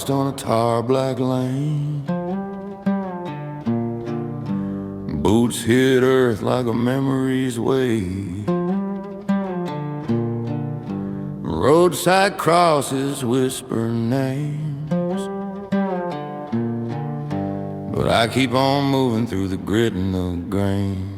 lost on a tar black lane. Boots hit earth like a memory's wave. Roadside crosses whisper names, but I keep on moving through the grit and the grain.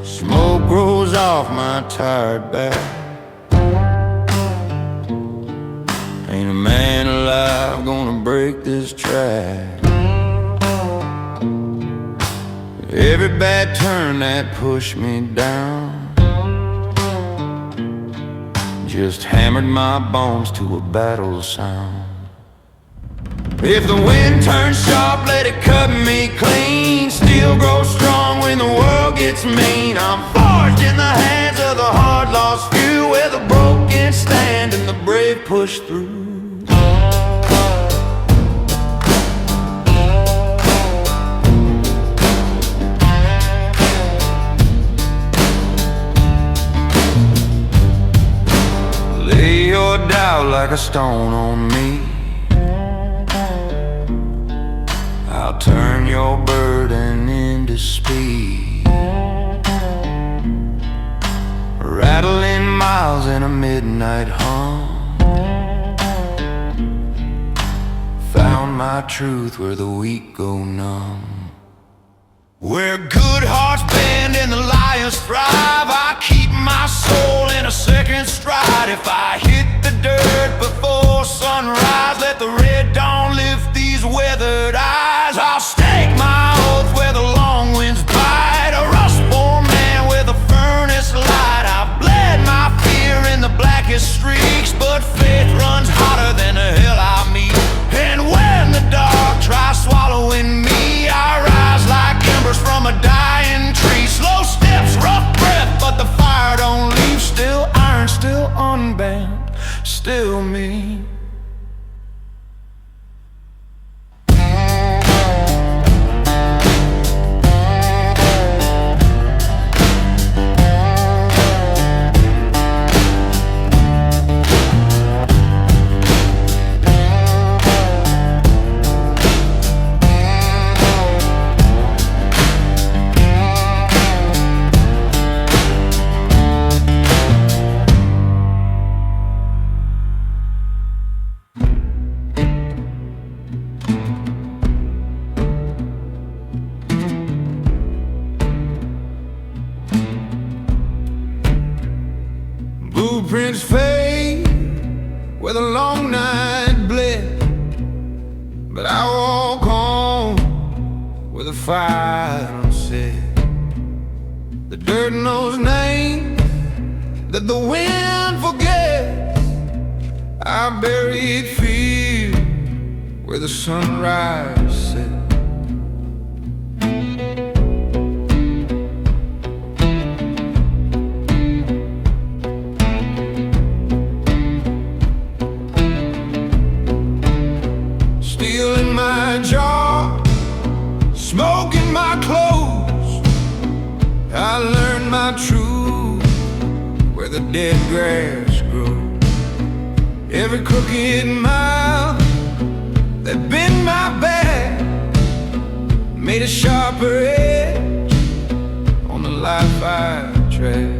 Smoke rolls off my tired back. Ain't a man alive gonna break this track. Every bad turn that pushed me down just hammered my bones to a battle sound. If the wind turns sharp, let it cut me clean. Steel grows strong when the world gets mean. I'm forged in the hands of the hard lost few, where the broken stand and the brave push through. Lay your doubt like a stone on me. I'll turn your burden into speed. Rattling miles in a midnight hum. Found my truth where the weak go numb. Where good hearts bend and the lions thrive, I keep my soul in a second stride. If I hit the dirt before sunrise, let the red dawn lift these weathered eyes. I'll stake my oath where the long winds bite, a rust-born man with a furnace light. I've bled my fear in the blackest streaks, but faith runs hotter than the hell I meet. And when the dark tries swallowing me, I rise like embers from a dying tree. Slow steps, rough breath, but the fire don't leave. Still iron, still unbent, still me. Blueprints fade where the long night bled, but I walk on where the fire don't set. The dirt knows names that the wind forgets. I buried fear where the sunrise set. Smoke in my clothes, I learned my truth where the dead grass grows. Every crooked mile that bent my back made a sharper edge on the life I tread.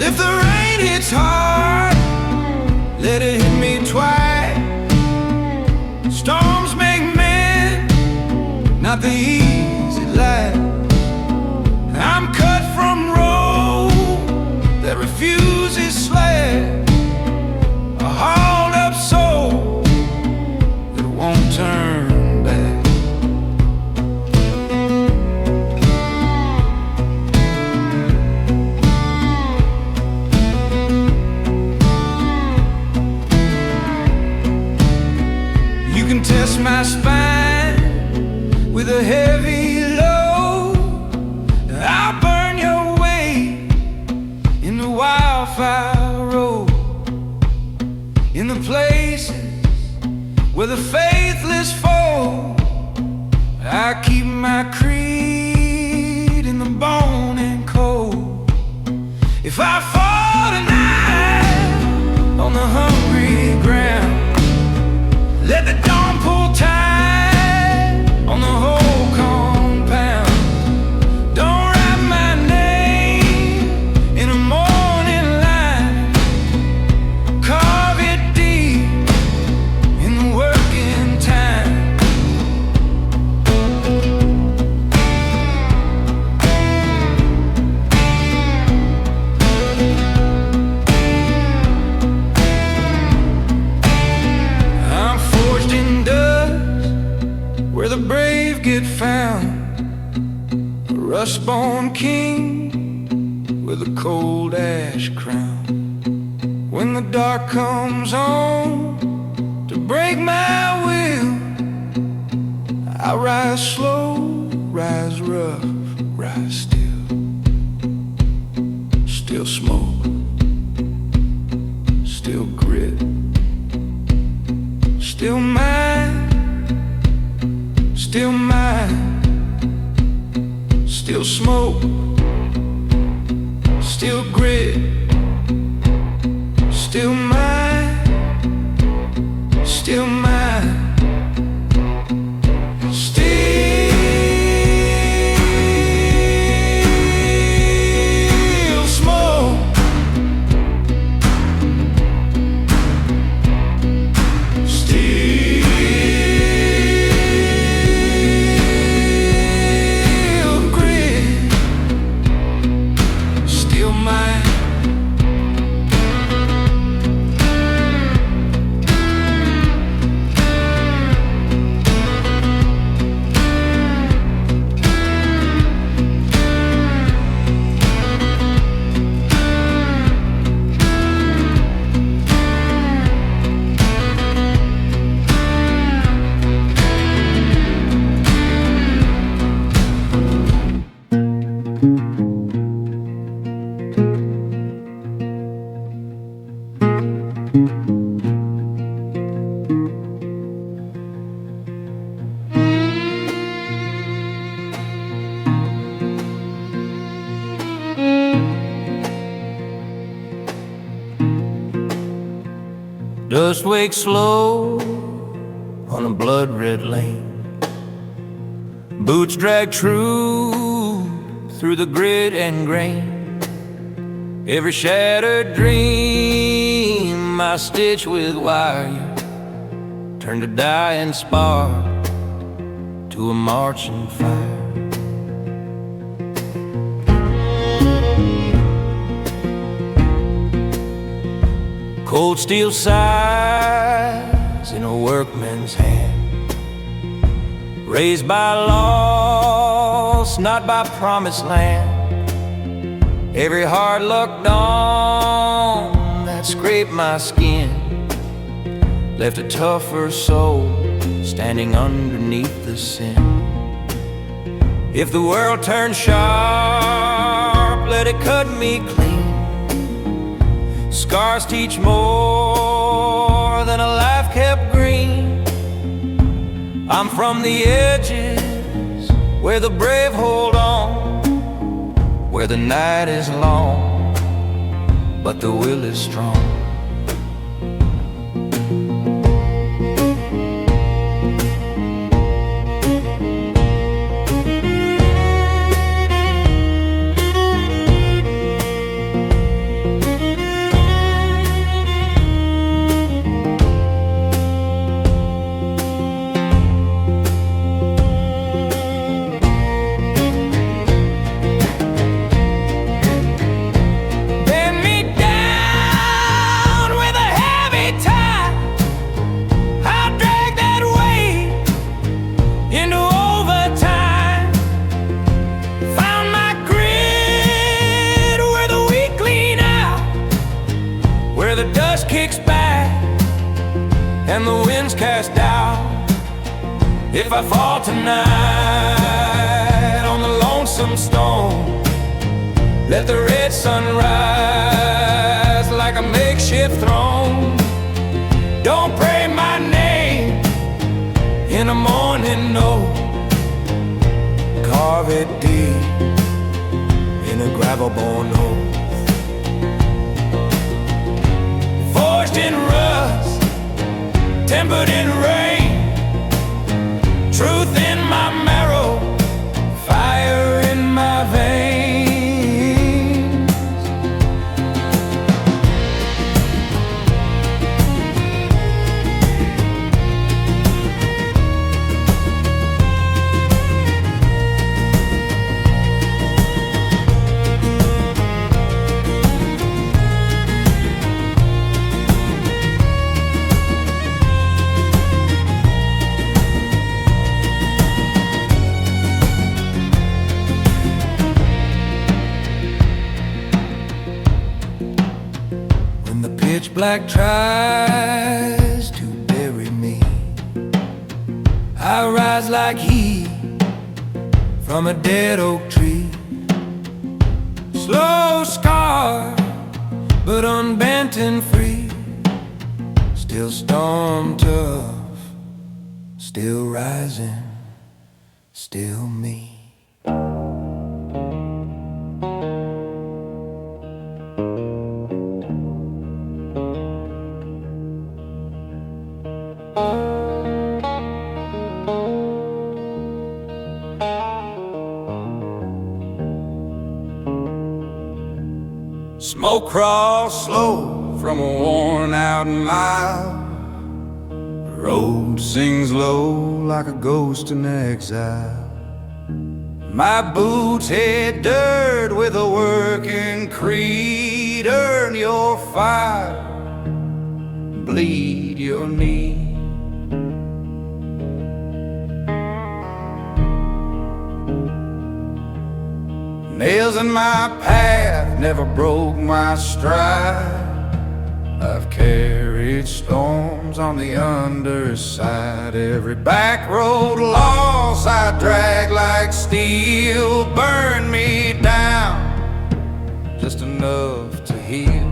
If the rain hits hard, let it hit me twice. Storms make men, not the easy life. I'm cut from road that refuses slack, a hauled up soul that won't turn back. Test my spine with a heavy load. I If I fall tonight on the hungry ground, let the dawn pull tight on the whole compound. Don't write my name in a morning line, carve it deep in the working time. I'm forged in dust where the brave get found, a rust-born king with a cold ash crown. When the dark comes on to break my will, I rise slow, rise rough, rise still. Still smoke, still grit, still mine, still mine. Still smoke, still grit, still mine, still mine. Still smoke, still grit, still mine. Dust wakes slow on a blood-red lane. Boots drag true through the grit and grain. Every shattered dream I stitch with wire, turn to dying spark to a marching fire. Cold steel sighs in a workman's hand, raised by loss, not by promised land. Every hard luck dawn that scraped my skin left a tougher soul standing underneath the sin. If the world turned sharp, let it cut me clean. Scars teach more than a life kept green. I'm from the edges where the brave hold on, where the night is long, but the will is strong. Where the dust kicks back and the wind's cast down. If I fall tonight on the lonesome stone, let the red sun rise like a makeshift throne. Don't pray my name in a morning note, carve it deep in a gravel-born oath. tempered in rain, truth in my marrow, fire in my veins. Pitch black tries to bury me, I rise like he from a dead oak tree. Slow scar, but unbent and free. Still storm tough, still rising, still me. Smoke crawls slow from a worn out mile. The road sings low like a ghost in exile. My boots hit dirt with a working creed. Earn your fire, bleed your knee. Nails in my path never broke my stride. I've carried storms on the underside. Every back road loss I drag like steel burned me down just enough to heal.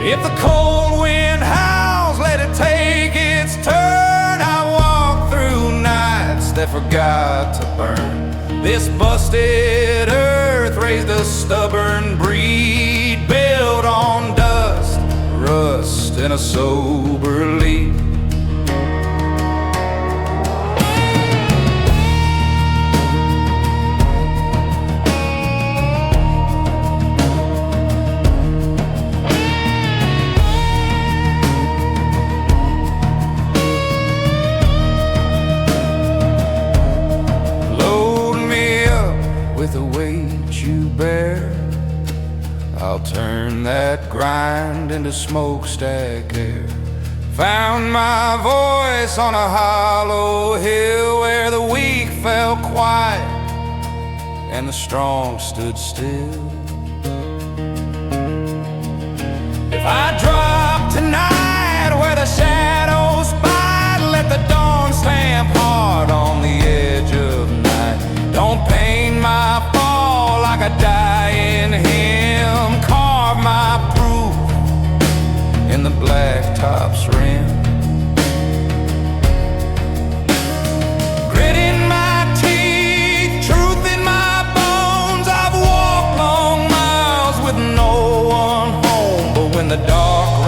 If the cold wind howls, let it take its turn. I walk through nights that forgot to burn. This busted earth raised a stubborn breed, built on dust, rust, and a sober lead. With the weight you bear, I'll turn that grind into smokestack air. Found my voice on a hollow hill where the weak fell quiet and the strong stood still. If I drop tonight where the shadows bite, let the dawn stamp hard on the edge of night. Don't paint my fall like a dying hymn. Carve my proof in the blacktop's rim. Grit in my teeth, truth in my bones. I've walked long miles with no one home, but when the dark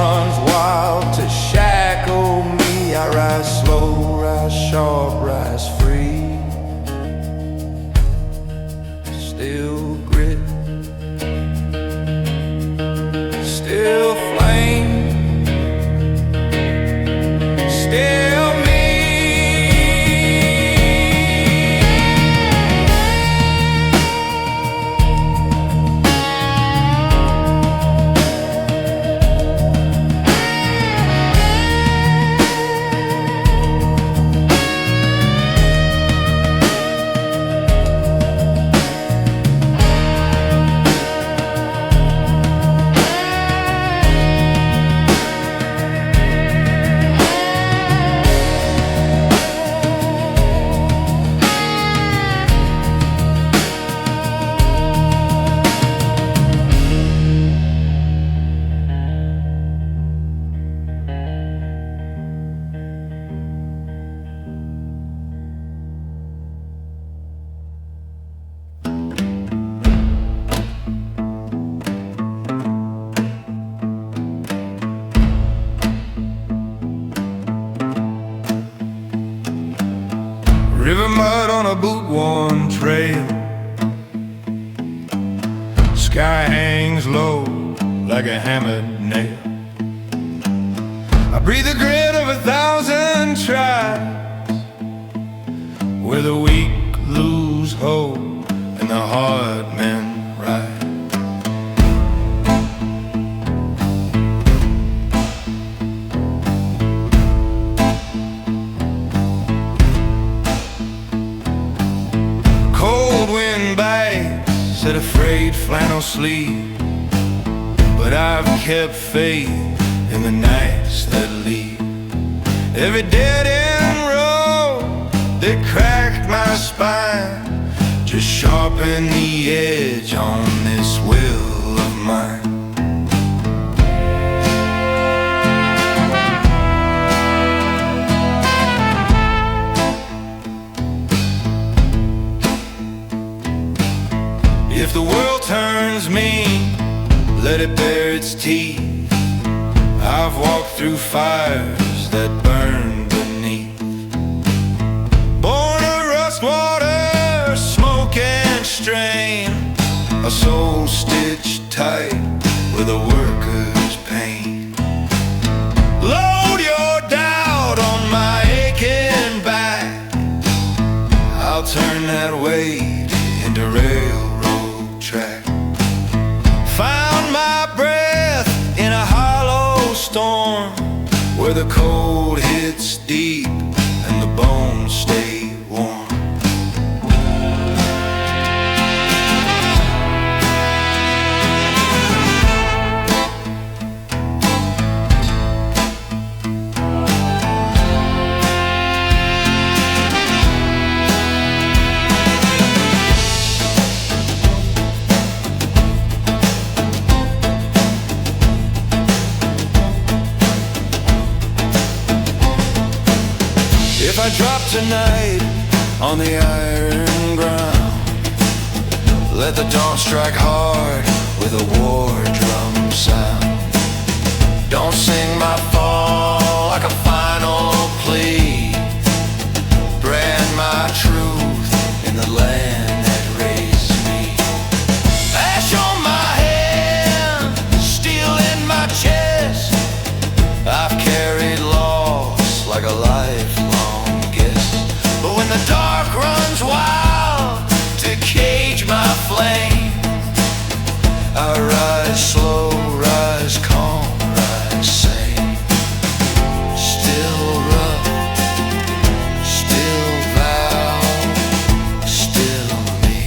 boot-worn trail. Sky hangs low like a hammered nail. I breathe the grit of 1,000 tribes, where the weak lose hope and the hard men rise. Cold wind bites at a frayed flannel sleeve, but I've kept faith in the nights that lead. Every dead-end road that cracked my spine just sharpen the edge on this will of mine. If the world turns mean, let it bare its teeth. I've walked through fires that burn beneath. Born of rust, water, smoke and strain, a soul stitched tight with a worker's pain. Load your doubt on my aching back, I'll turn that weight into railroad track. Found my breath in a hollow storm, where the cold hits deep and the bones stay warm. If I drop tonight on the iron ground, let the dawn strike hard with a war drum sound. Don't sing my fall like a final plea. Brand my truth in the land that raised me. Ash on my hand, steel in my chest. I've carried loss like a lifelong guest. But when the dark runs wild to cage my flame, I rise slow, rise calm, rise sane. Still rough, still vow, still me.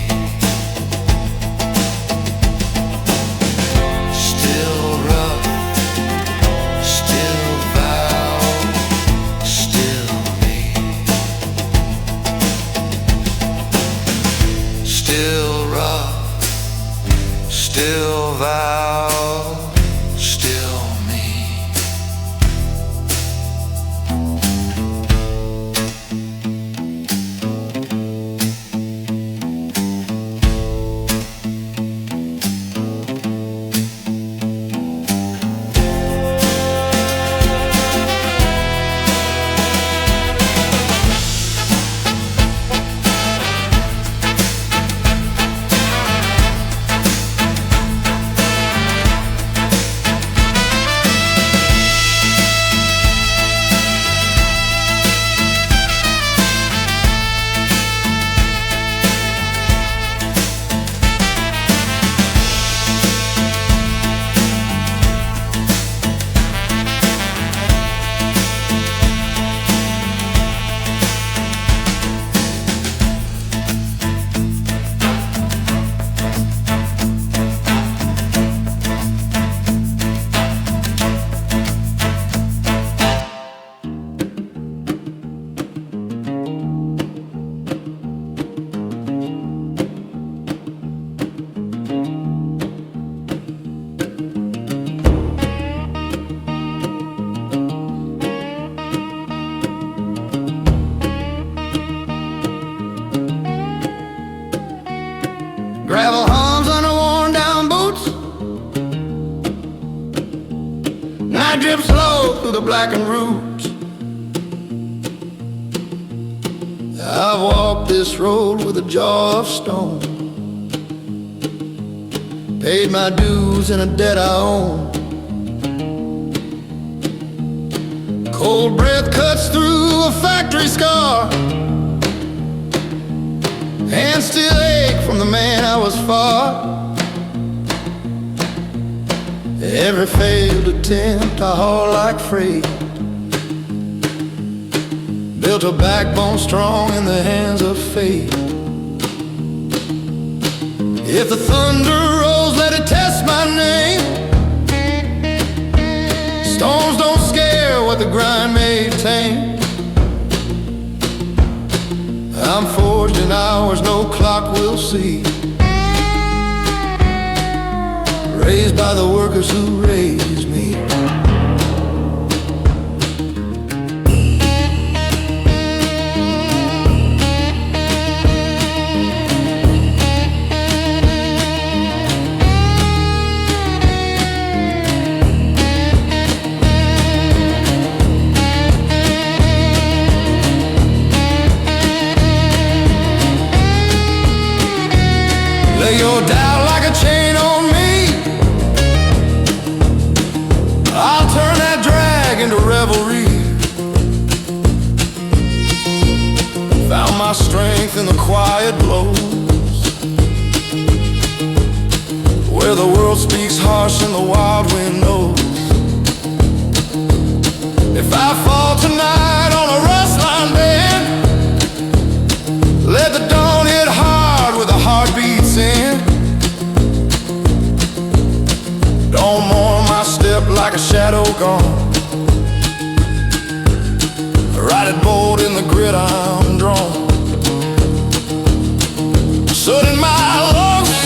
Still rough, still vow, still me. Still rough, still vow, still me. Gravel hums under worn down boots. Night drips slow through the blackened roots. I've walked this road with a jaw of stone, paid my dues in a debt I own. Cold breath cuts through a factory scar, hands still ache from the man I was far. Every failed attempt I haul like freight, built a backbone strong in the hands of fate. If the thunder rolls, let it test my name. Storms don't scare what the grind may tame. I'm forged in hours no clock will see, raised by the workers who raised me. Lay your doubt like a chain on me, I'll turn that drag into revelry. Found my strength in the quiet blows, where the world speaks harsh and the wild wind knows. If I fall tonight on a rust-lined bed, let the dawn hit hard with a heartbeat's in. Don't mourn my step like a shadow gone, ride it bold in the grit I'm drawn. Soot in my lungs,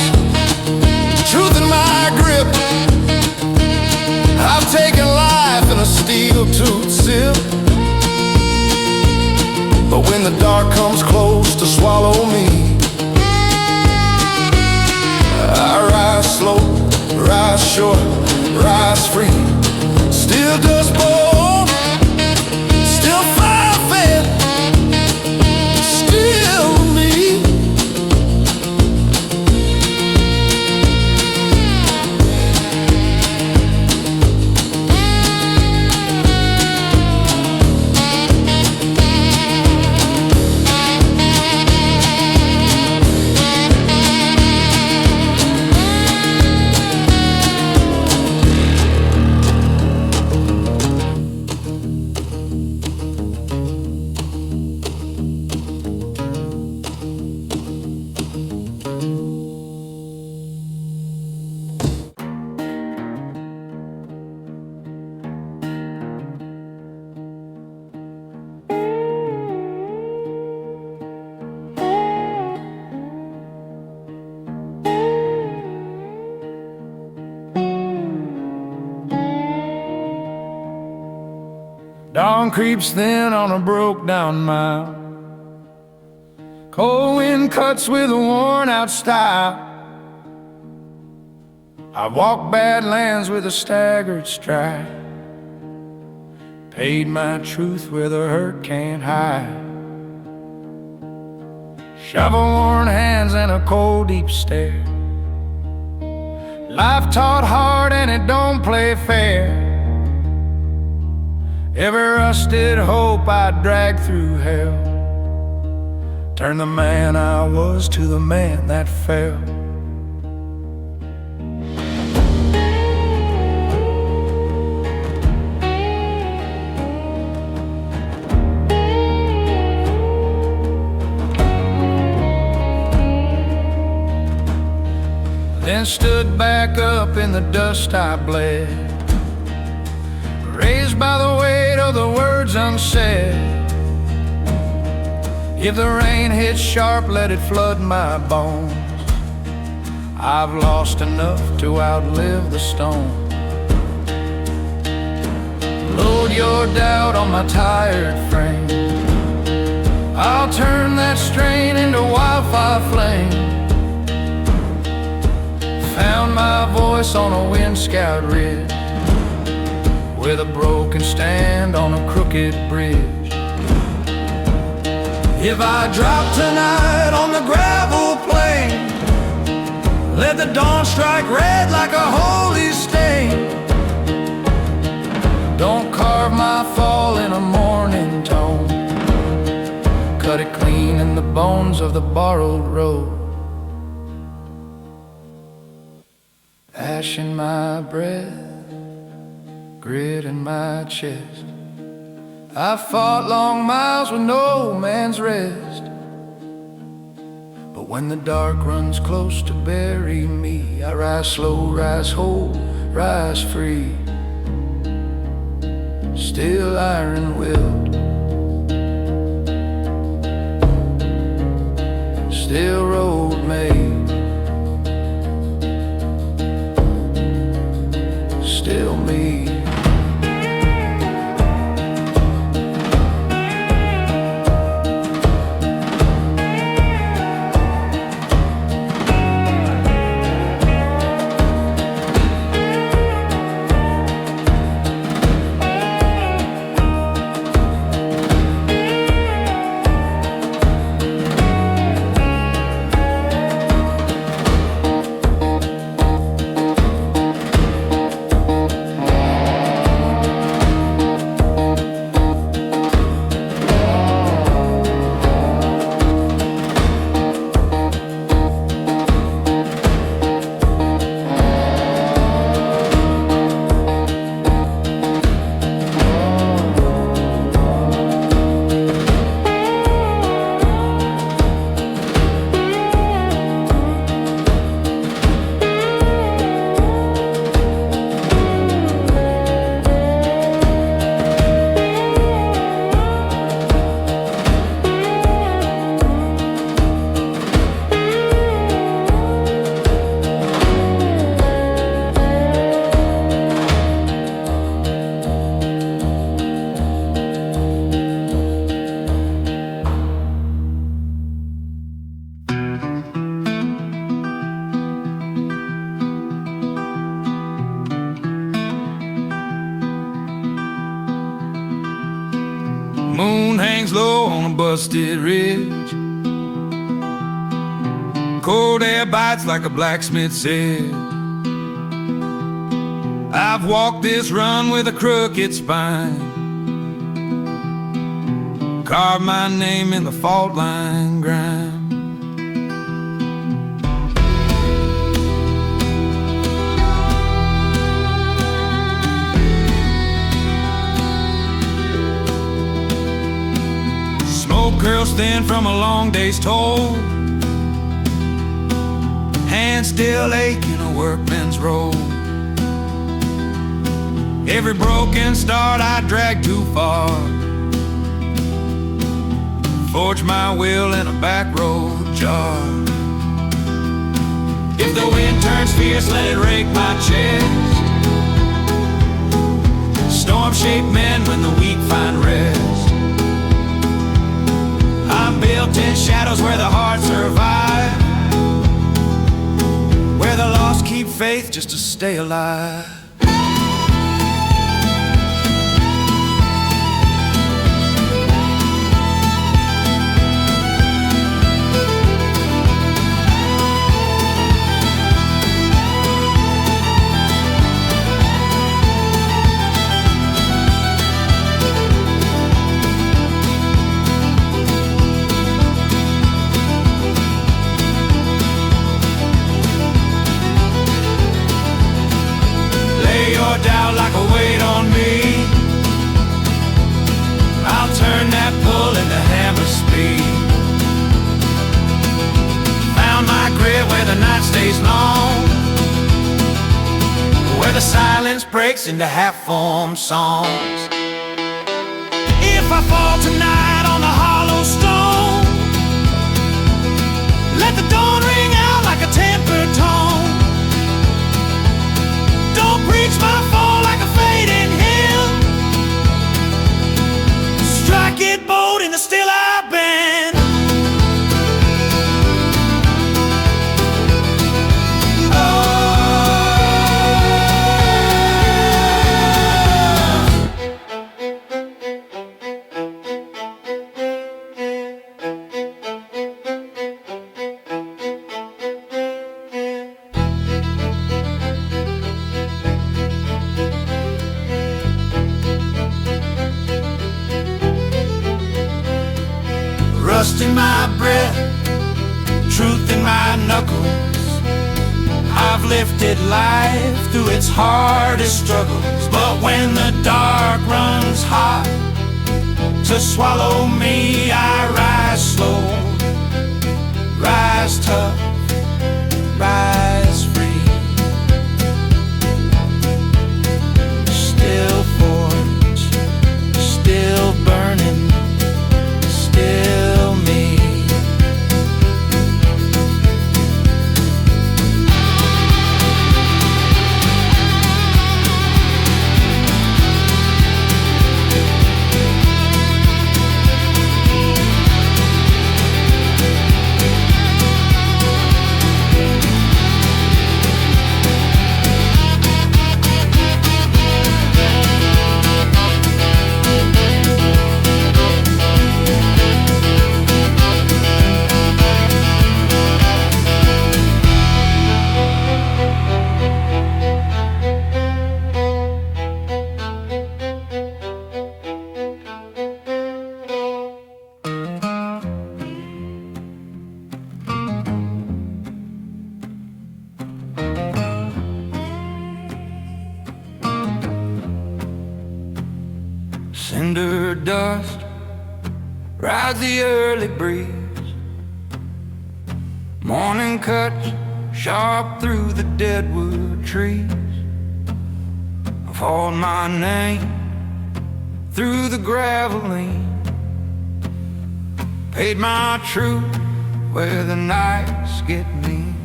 truth in my grip, I've taken life in a steel-toothed sip. But when the dark comes close to swallow me, I rise slow, rise short, rise free. Still dust bowl, still fire fed, still me. Dawn creeps thin on a broke-down mile, cold wind cuts with a worn-out style. I walk badlands with a staggered stride, paid my truth where the hurt can't hide. Shovel-worn hands and a cold, deep stare, life taught hard and it don't play fair. Every rusted hope I dragged through hell, turned the man I was to the man that fell. Then stood back up in the dust I bled, raised by the weight of the words unsaid. If the rain hits sharp, let it flood my bones. I've lost enough to outlive the storm. Load your doubt on my tired frame, I'll turn that strain into wildfire flame. Found my voice on a wind-scout ridge, where the broken stand on a crooked bridge. If I drop tonight on the gravel plain, let the dawn strike red like a holy stain. Don't carve my fall in a mourning tone. Cut it clean in the bones of the borrowed road. Ash in my breath, grit in my chest. I fought long miles with no man's rest. But when the dark runs close to bury me, I rise slow, rise whole, rise free. Still iron-willed, still road-made, still me. Moon hangs low on a busted ridge. Cold air bites like a blacksmith's edge. I've walked this run with a crooked spine, carved my name in the fault line grime. Smoke curls thin from a long day's toll, hands still ache in a workman's roll. Every broken start I drag too far, forge my will in a back road jar. If the wind turns fierce, let it rake my chest. Storm-shaped men when the weak find rest. I'm built in shadows where the heart survive, where the lost keep faith just to stay alive. Doubt like a weight on me, I'll turn that pull into hammer speed. Found my grit where the night stays long, where the silence breaks into half-formed songs. If I fall tonight on the hollow stone, let the dawn ring out like a tempered tone. Don't preach my fall like a fading hymn, strike it bold in the still I bend. my breath, truth in my knuckles. I've lifted life through its hardest struggles. But when the dark runs hot to swallow me, I rise slow, rise tough, rise free. Still forged, still burning, still me. Cinder dust rides the early breeze. Morning cuts sharp through the deadwood trees. I've hauled my name through the graveling, paid my truth where the nights get mean.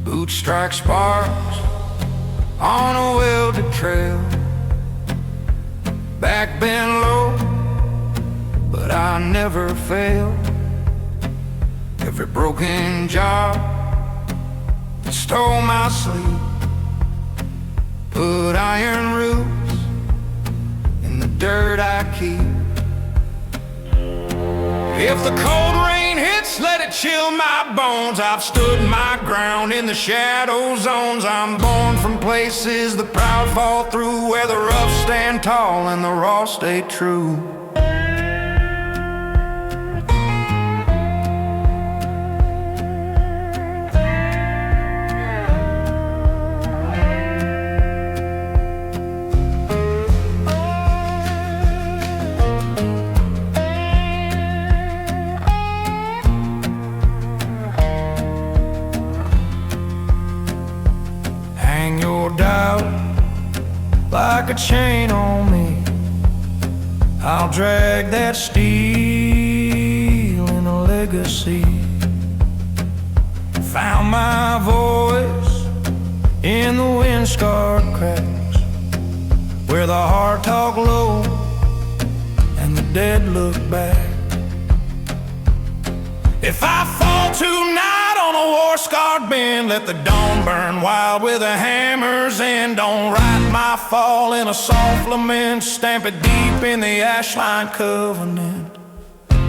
Boots strike sparks on a welded trail, back bent low, but I never fail. Every broken jar that stole my sleep put iron roots in the dirt I keep. If the cold rain hits, let it chill my bones. I've stood my ground in the shadow zones. I'm born from places the proud fall through, where the rough stand tall and the raw stay true. Hang your doubt like a chain on me. I'll drag that steel in a legacy. Found my voice in the wind-scarred cracks, where the heart talk low and the dead look back. If I fall tonight on a war-scarred bend, let the dawn burn wild with a hammer's end. Don't write my fall in a soft lament, stamp it deep in the ash-line covenant.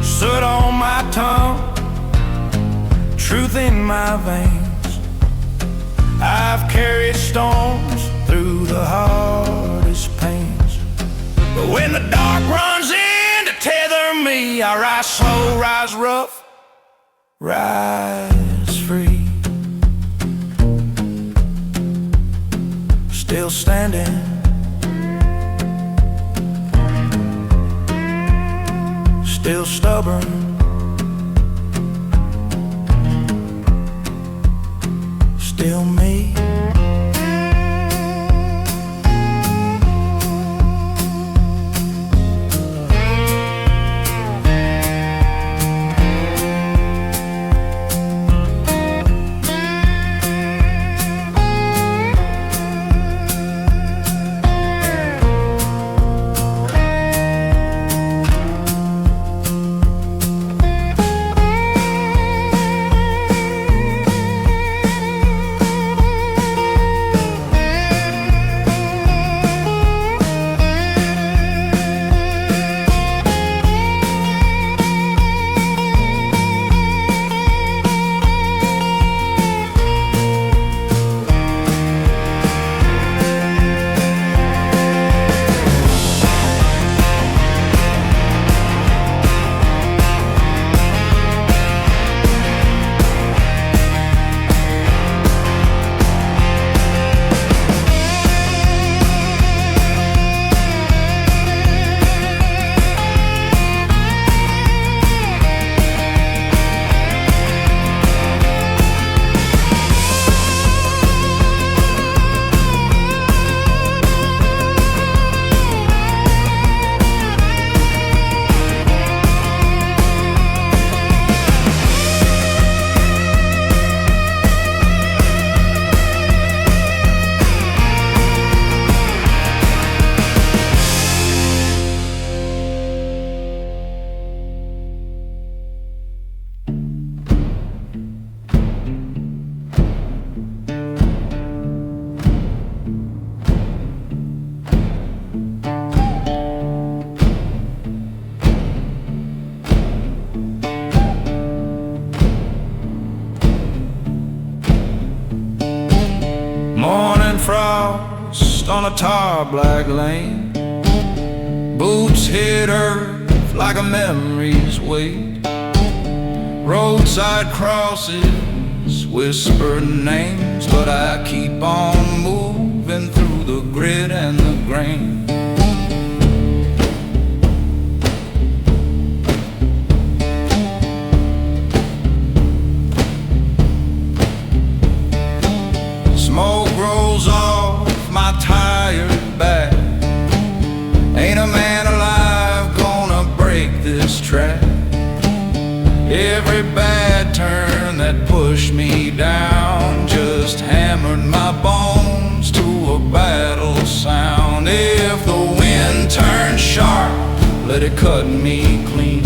Soot on my tongue, truth in my veins. I've carried storms through the hardest pains, but when the dark runs in to tether me, I rise slow, rise rough, rise free. Still standing, still stubborn, still me. Morning frost on a tar black lane, boots hit earth like a memory's weight. Roadside crosses whisper names, but I keep on moving through the grit and the grain. Smoke rolls off my tired back. Ain't a man alive gonna break this track. Every bad turn that pushed me down just hammered my bones to a battle sound. If the wind turns sharp, let it cut me clean.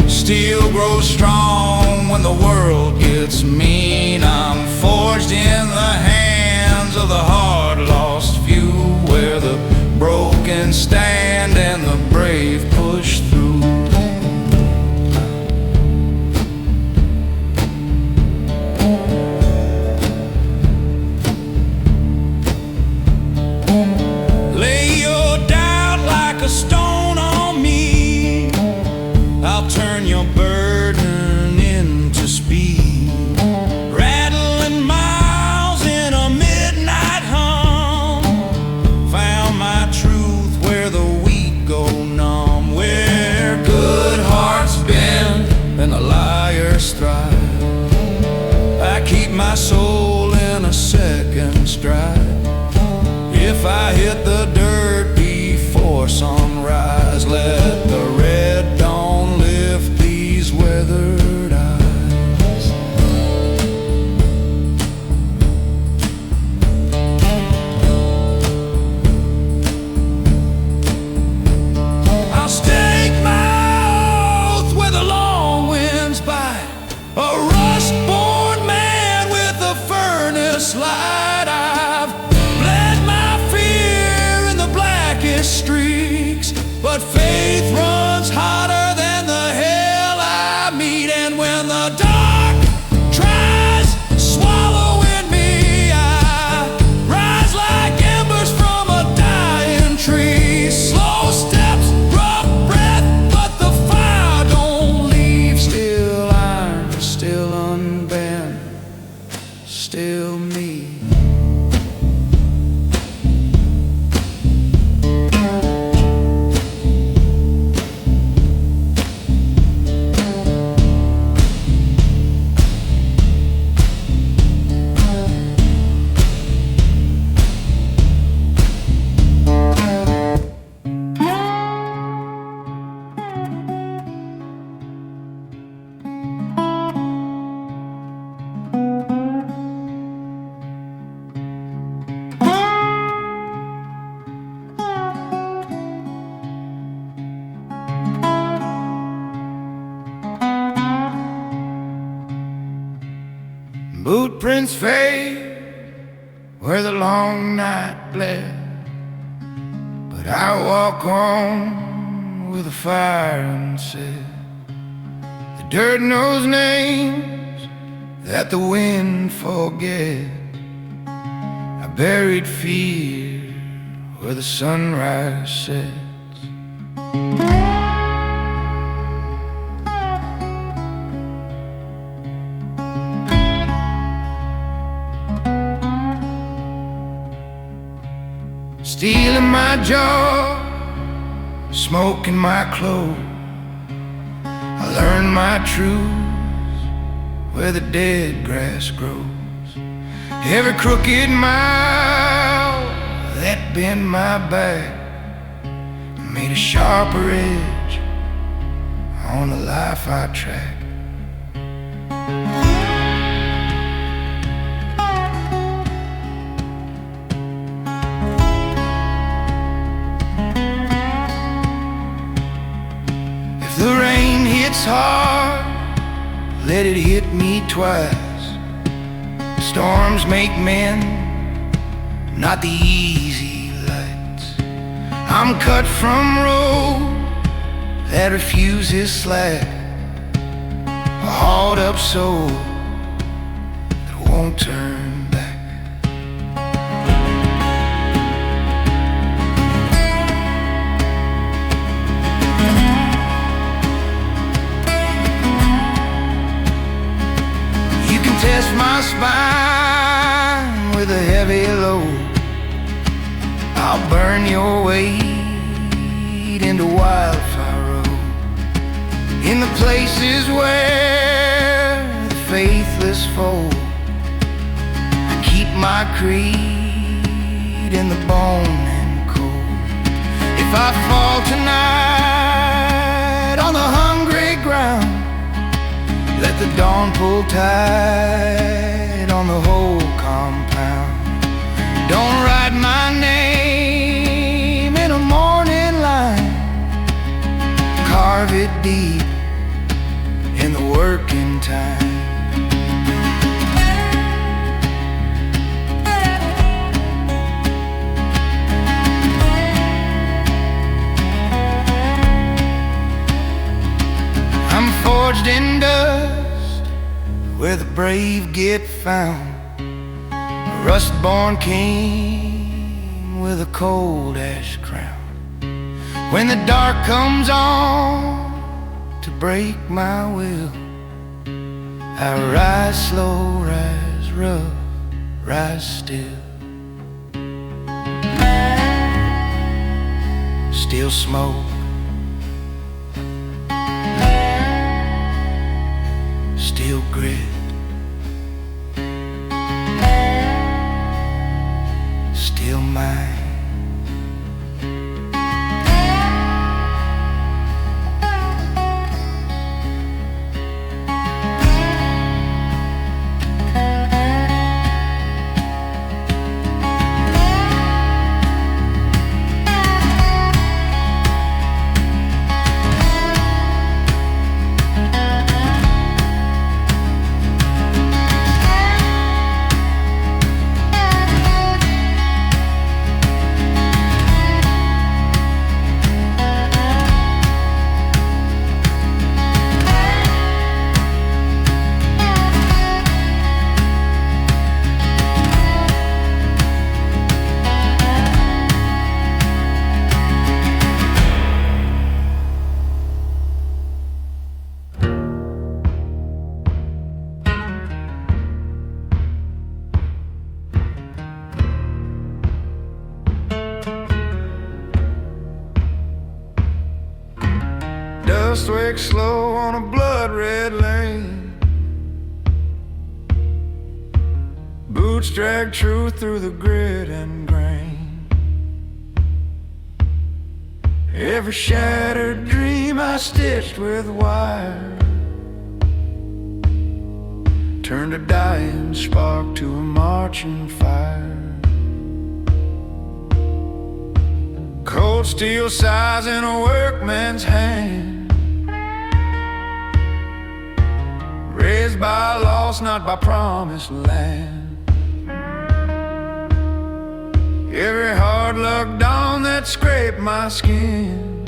Steel grows strong when the world gets mean. I'm forged in the hands of the hard-lost few, where the broken stand and the brave push through. Lay your doubt like a stone on me. I'll turn your burden into speed. Rattling miles in a midnight hum. Found my truth where the weak go numb. Where good hearts bend and the liars thrive. I keep my soul in a second stride. If I hit the dirt before sunrise, let the red dawn lift these weathered eyes. I'll stake my oath where the long winds bite. A rust-born man with a furnace light. I've bled my fear in the blackest streaks, but faith runs hotter than the hell I meet. And when the dark tries swallowing me, I rise like embers from a dying tree. Slow steps, rough breath, but the fire don't leave. Still iron, still unbent, still me. Boot prints fade where the long night bled, but I walk on with a fire unsaid. The dirt knows names that the wind forget. I buried fear where the sunrise sets. Steel in my jaw, smoke in my clothes. I learned my truths where the dead grass grows. Every crooked mile that bent my back made a sharper edge on the life I track. The rain hits hard, let it hit me twice. Storms make men, not the easy lights. I'm cut from road that refuses slack, a hauled up soul that won't turn back. test my spine with a heavy load. I'll burn your weight into wildfire road. In the places where the faithless fold, I keep my creed in the bone and cold. If I fall tonight on the hungry ground, let the dawn pull tight on the whole compound. Don't write my name in a morning line, carve it deep in the working time. I'm forged in dust where the brave get found, a rust-born king with a cold ash crown. When the dark comes on to break my will, I rise slow, rise rough, rise still. Still smoke, still grit, still mine. Dust wakes slow on a blood-red lane. Boots drag truth through the grit and grain. Every shattered dream I stitched with wire turned a dying spark to a marching fire. Cold steel sighs in a workman's hand, raised by loss, not by promised land. Every hard luck dawn that scraped my skin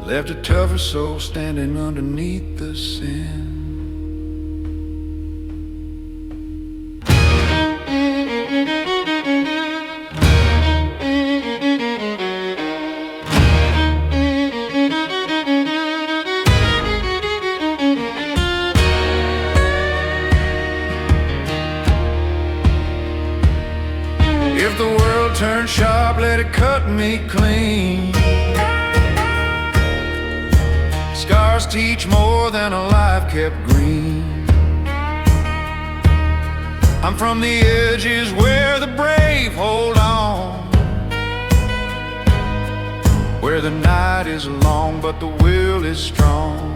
left a tougher soul standing underneath the sin. If the world turns sharp, let it cut me clean. Scars teach more than a life kept green. I'm from the edges where the brave hold on, where the night is long but the will is strong.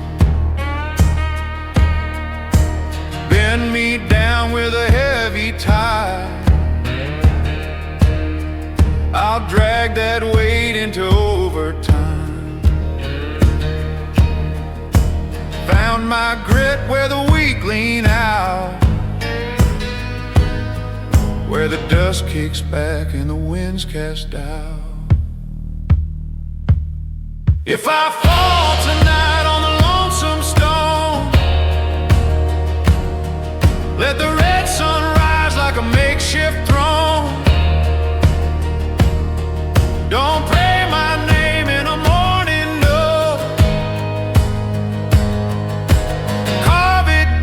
Bend me down with a heavy tide, I'll drag that weight into overtime. Found my grit where the weak lean out, where the dust kicks back and the winds cast out. If I fall tonight on the lonesome stone, let the red sun rise like a makeshift throne. Don't pray my name in a morning note, carve it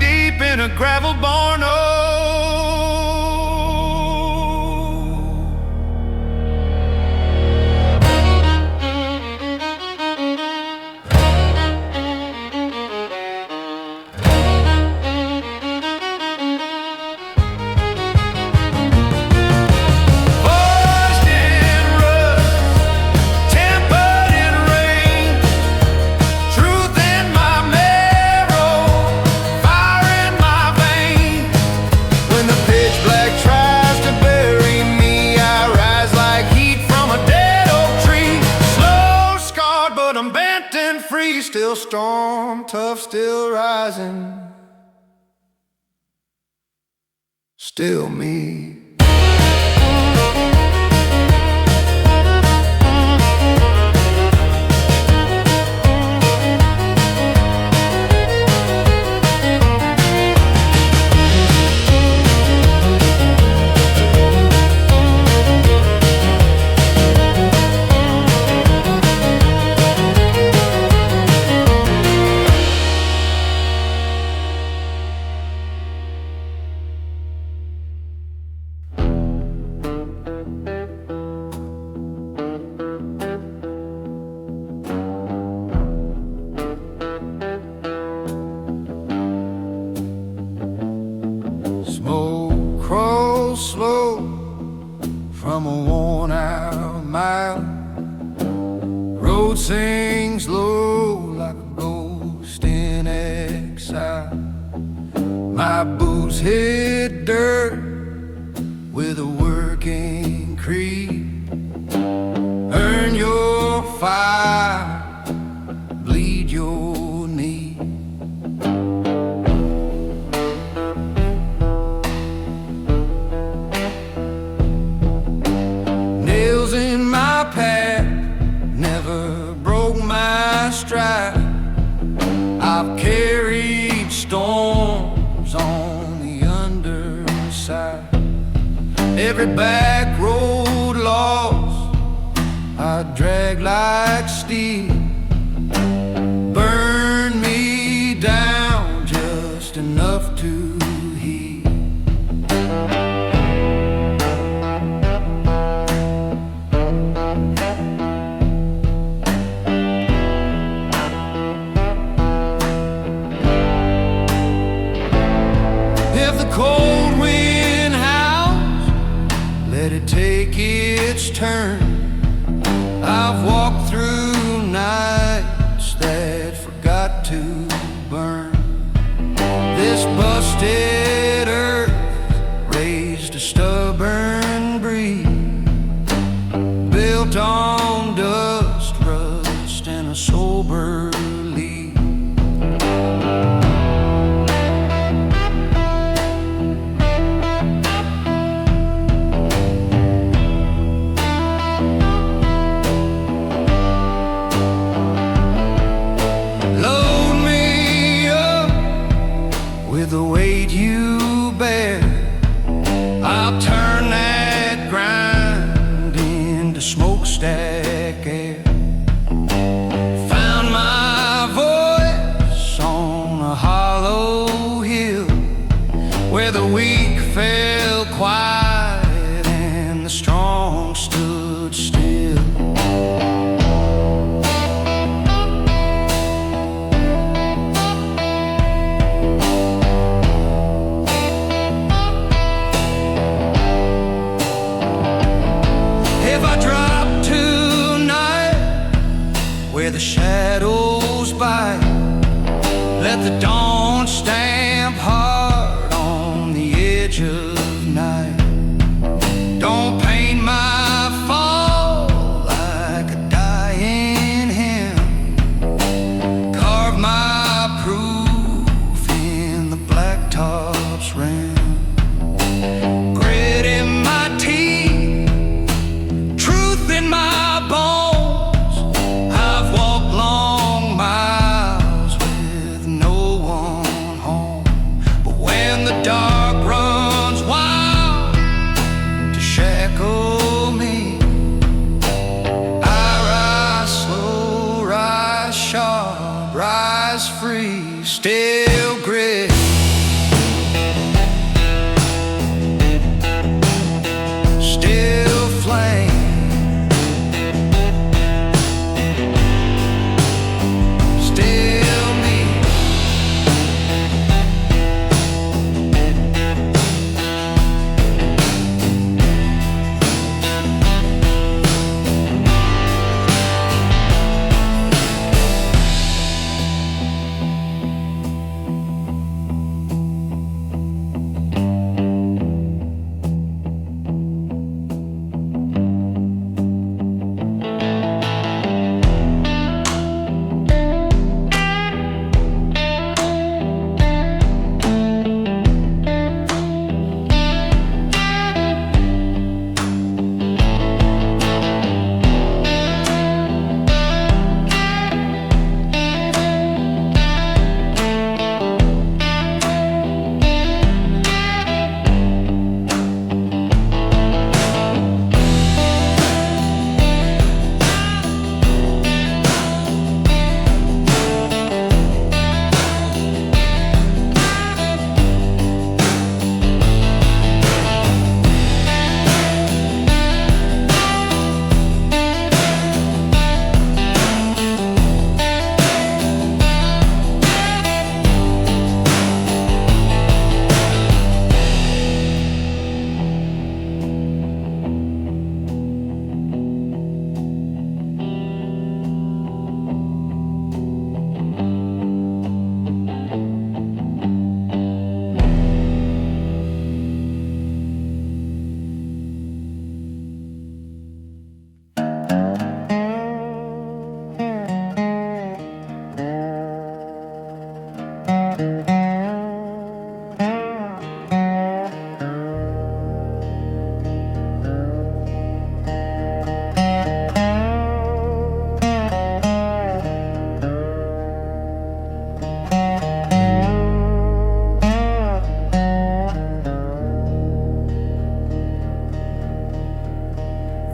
still storm, tough, still rising, still me. Smoke crawls slow from a worn-out mile. Road sings low like a ghost in exile. My boots hit dirt with a working creed. Earn your fire, bleed your need. Nails in my path never broke my stride. I've carried storms on the underside. Every back road lost I drag like steel. Burn me down just enough to heal. If the cold wind howls, let it take its turn. I've walked through nights that forgot to burn. This busted earth raised a stubborn breed, built on dust, rust, and a sober lead. With the weight you bear, I'll turn that grind into smokestack air. Found my voice on a hollow hill, where the weak fell quiet and the strong stood still. If I drop tonight where the shadows bite, let the dawn stamp hard on the edge of night. Don't paint my fall like a dying hymn. Carve my proof in the blacktop's rim. Grit in my teeth, truth in my bones. I've walked long miles with no one home. But when the dark runs wild to shackle me, I rise slow, rise sharp, rise free, still grit. Still flame. Still me.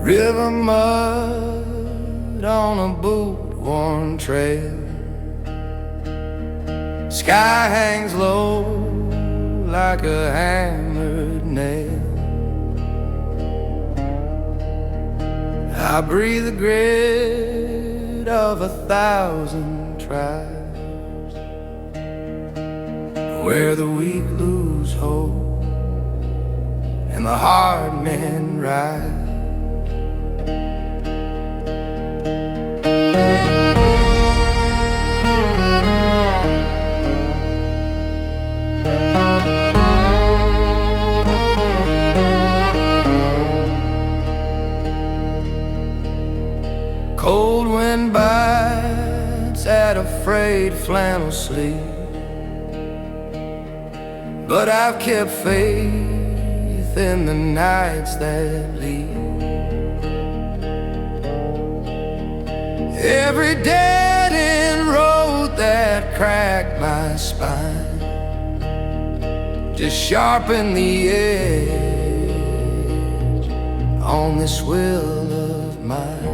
River mud on a boot-worn trail. Sky hangs low like a hammered nail. I breathe the grit of 1,000 tribes, where the weak lose hope and the hard men rise. Cold wind bites at a frayed flannel sleeve, but I've kept faith in the nights that leave. Every dead-end road that cracked my spine just sharpened the edge on this will of mine.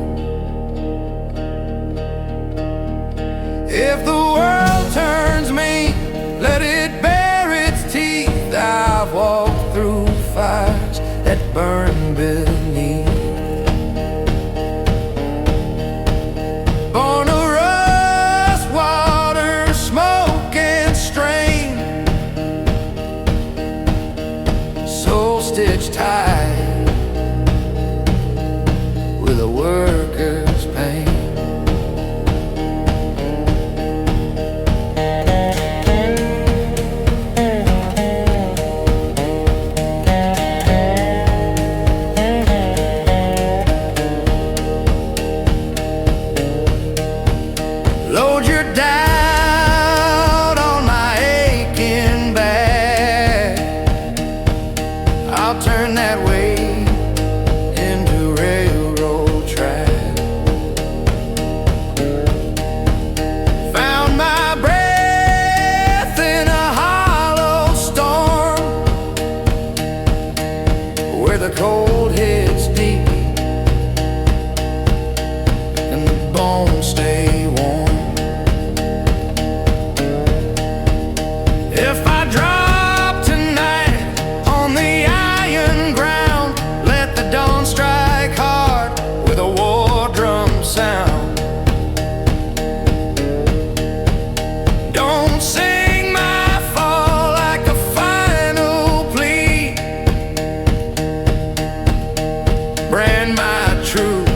If the world turns me, let it bare its teeth. I've walked through fires that burn beneath. Born of rust, water, smoke, and strain, soul stitched tight with a worker's pain. Load your doubt on my aching back. I'll turn that weight into railroad track. Found my breath in a hollow storm, where the cold hits deep and the bones stay warm. If I drop tonight on the iron ground, let the dawn strike hard with a war drum sound. Don't sing my fall like a final plea. Brand my truth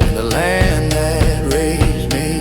in the land that raised me.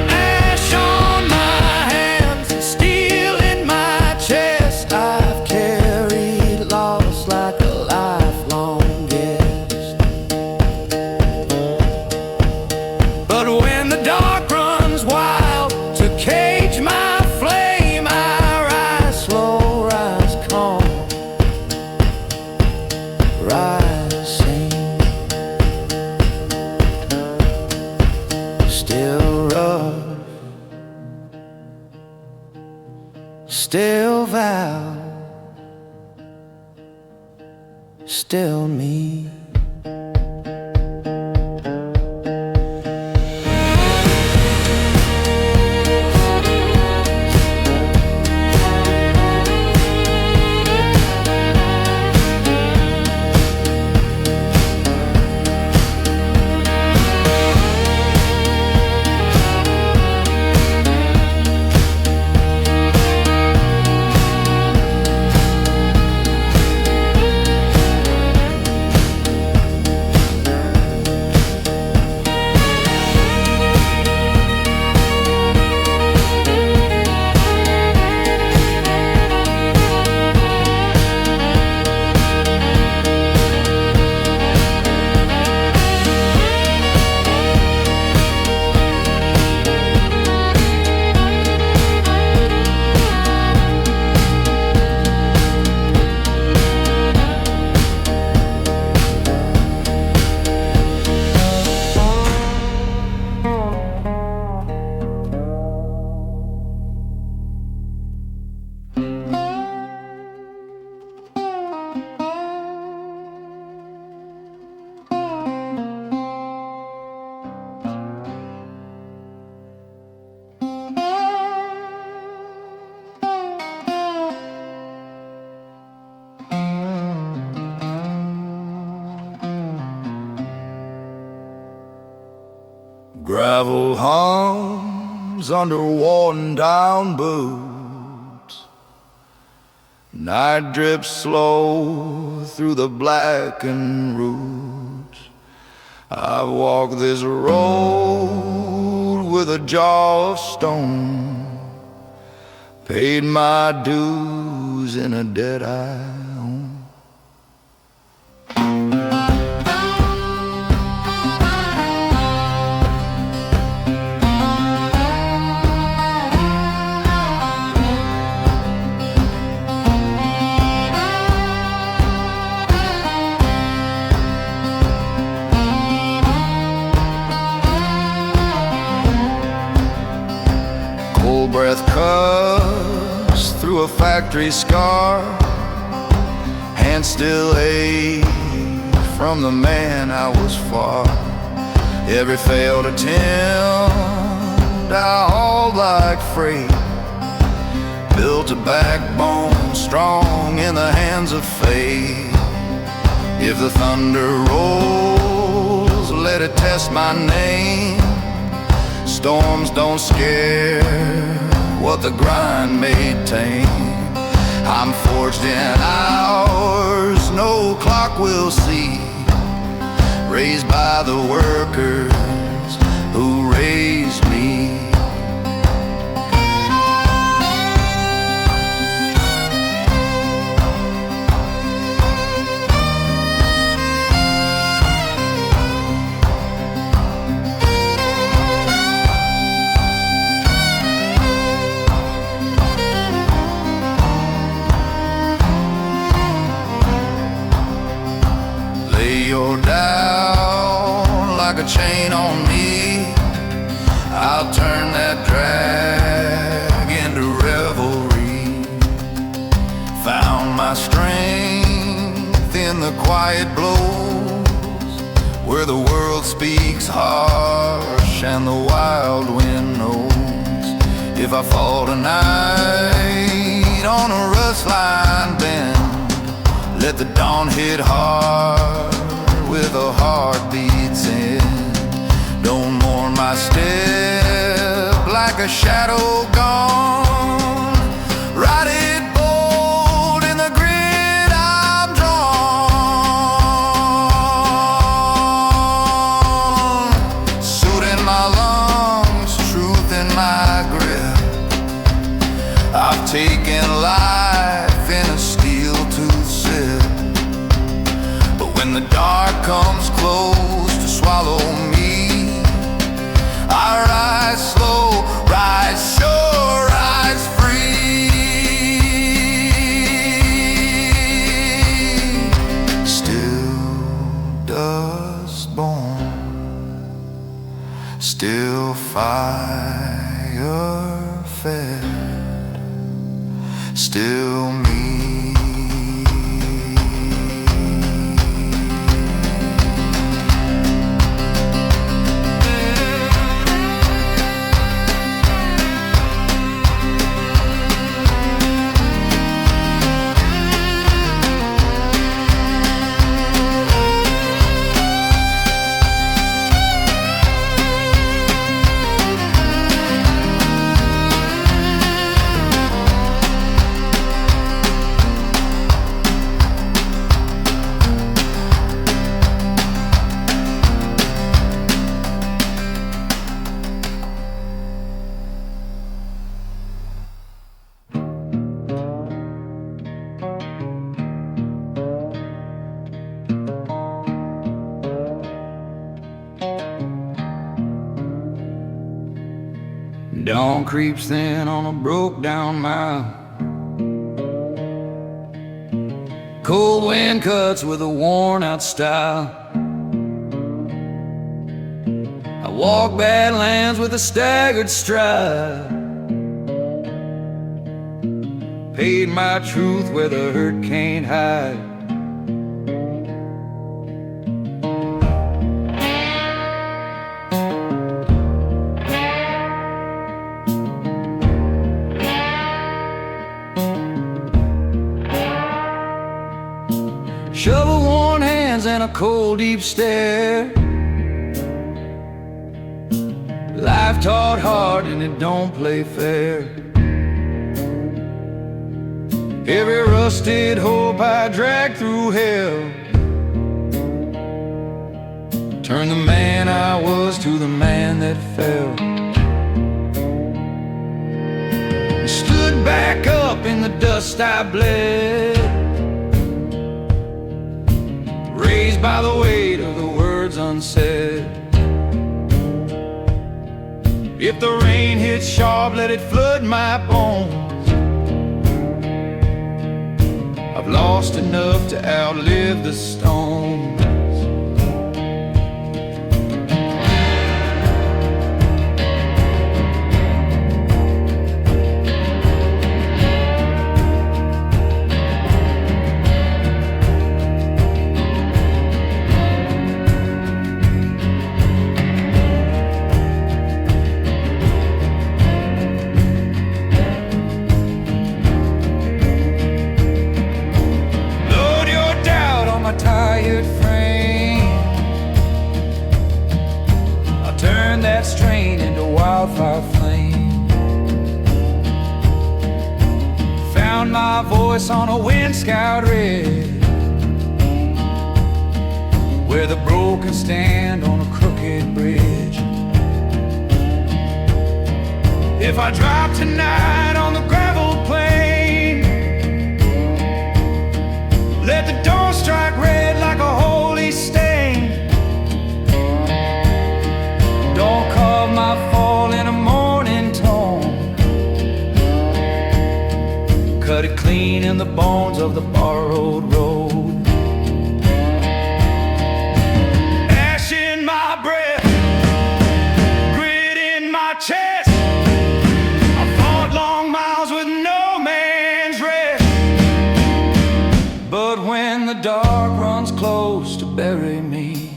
Ash on my hands, steel in my chest. I've carried loss like a lifelong guest. But when the dark runs wild to cage my flame, I rise slow, rise calm, rise sing. Still rough, still vow, still me. Travel hums under worn-down boots. Night drips slow through the blackened roots. I've walked this road with a jaw of stone, paid my dues in a dead-eye home. Cold breath cuts through a factory scar. Hands still ache from the man I was far. Every failed attempt I hauled like freight, built a backbone strong in the hands of fate. If the thunder rolls, let it test my name. Storms don't scare what the grind may tame. I'm forged in hours no clock will see, raised by the workers who raised me. You're down like a chain on me. I'll turn that drag into revelry. Found my strength in the quiet blows, where the world speaks harsh and the wild wind knows. If I fall tonight on a rust line bend, let the dawn hit hard with a heartbeat's end. Don't mourn my step like a shadow gone. Ride it bold in the grid I've drawn. Suit in my lungs, truth in my grip. I've taken life in a steel-toothed sip. When the dark comes close to swallow me, I rise slow, rise sure, rise free. Still dust born, still fire fed, still me. Dawn creeps in on a broke-down mile. Cold wind cuts with a worn-out style. I walk badlands with a staggered stride. Paid my truth where the hurt can't hide. Shovel-worn hands and a cold, deep stare. taught hard and it don't play fair. Every rusted hope I dragged through hell turned the man I was to the man that fell. Stood back up in the dust I bled, raised by the weight of the words unsaid. If the rain hits sharp, let it flood my bones. I've lost enough to outlive the storms. Tired frame, I'll turn that strain into wildfire flame. Found my voice on a wind-scoured ridge, where the broken stand on a crooked bridge. If I drop tonight on the gravel plain, let the dawn strike red like a holy stain. Don't carve my fall in a mourning tone, cut it clean in the bones of the borrowed road. Ash in my breath, grit in my chest, I fought long miles with no man's rest. But when the dark runs close to bury me,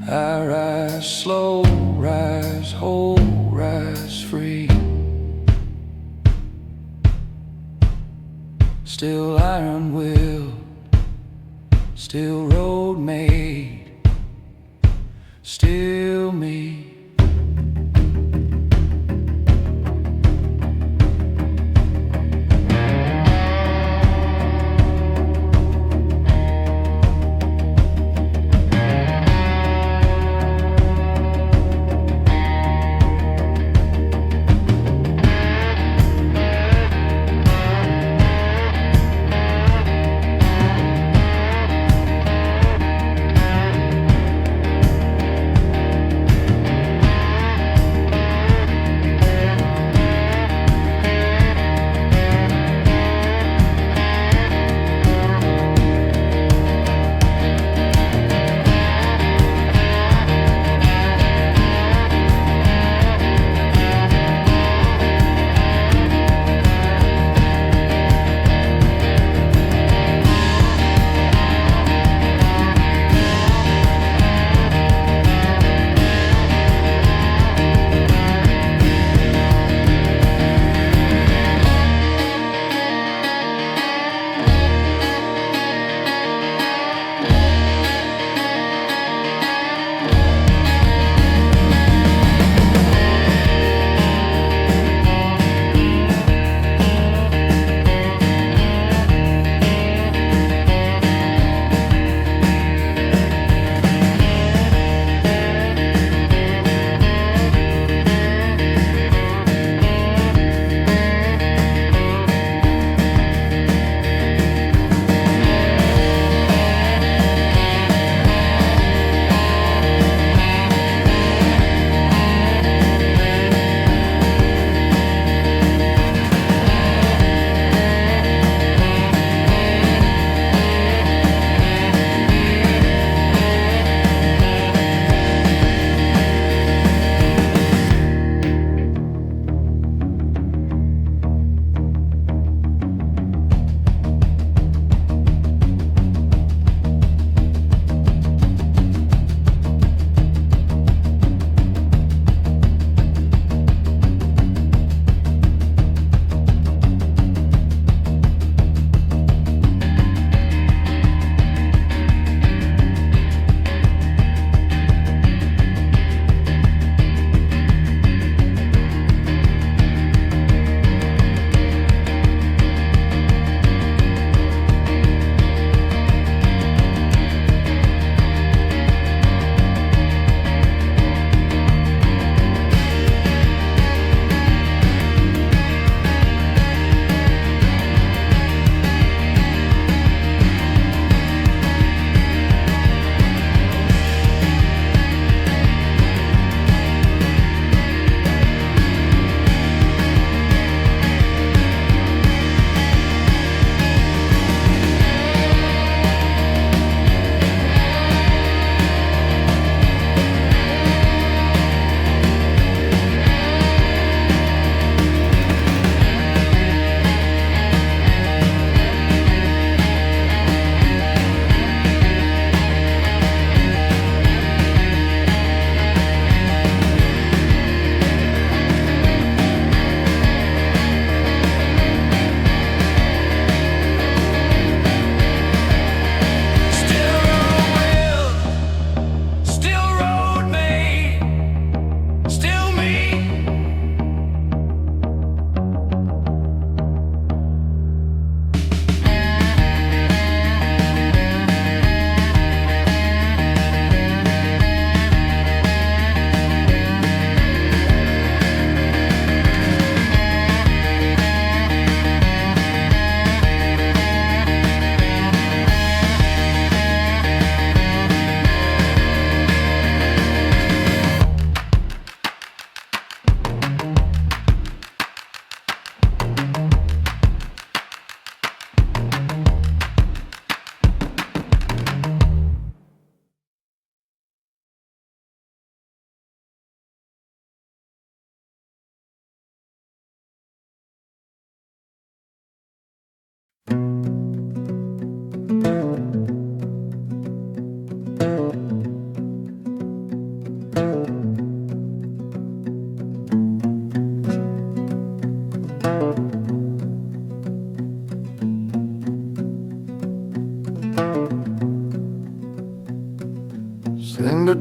I rise slow, rise whole, rise free. Still iron will, still road made, still me.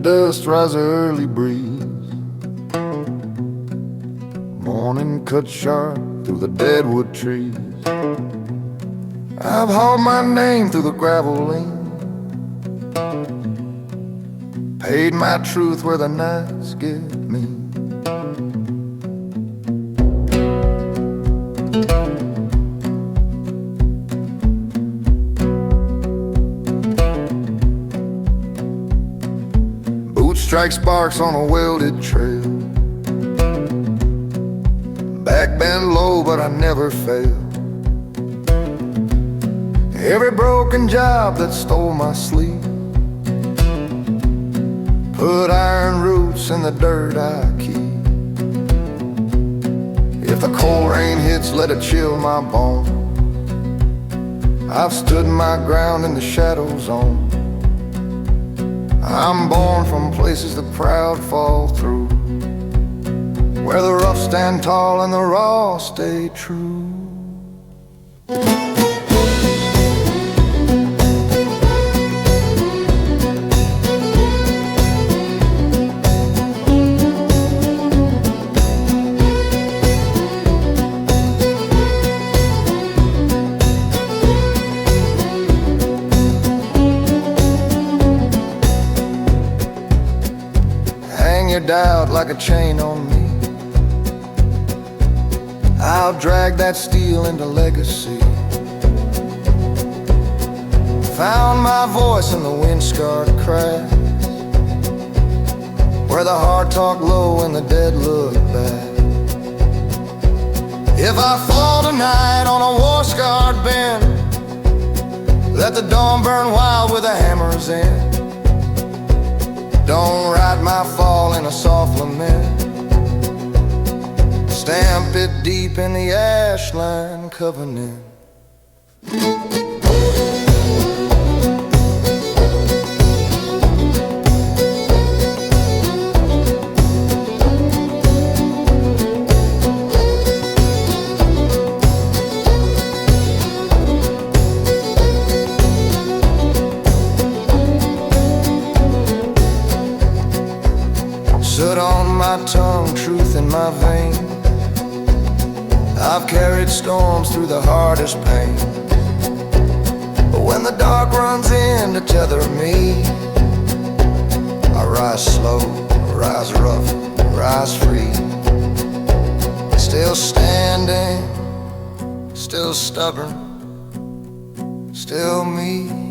dust rise the early breeze. Morning cuts sharp through the deadwood trees. I've hauled my name through the gravel lane, paid my truth where the nights get mean. Boots strike sparks on a welded trail. Back bent low, but I never fail. Every broken job that stole my sleep put iron roots in the dirt I keep. If the cold rain hits, let it chill my bones. I've stood my ground in the shadow zone. I'm born from places the proud fall through, where the rough stand tall and the raw stay true. Hang your doubt like a chain on me. I'll drag that steel into legacy. Found my voice in the wind-scarred cracks, where the heart talk low and the dead look back. If I fall tonight on a war-scarred bend, let the dawn burn wild with a hammer's end. Don't write my fall in a soft lament. Stamp it deep in the ash line covenant. Soot on my tongue, truth in my veins. I've carried storms through the hardest pain, but when the dark runs in to tether me, I rise slow, rise rough, rise free. Still standing, still stubborn, still me.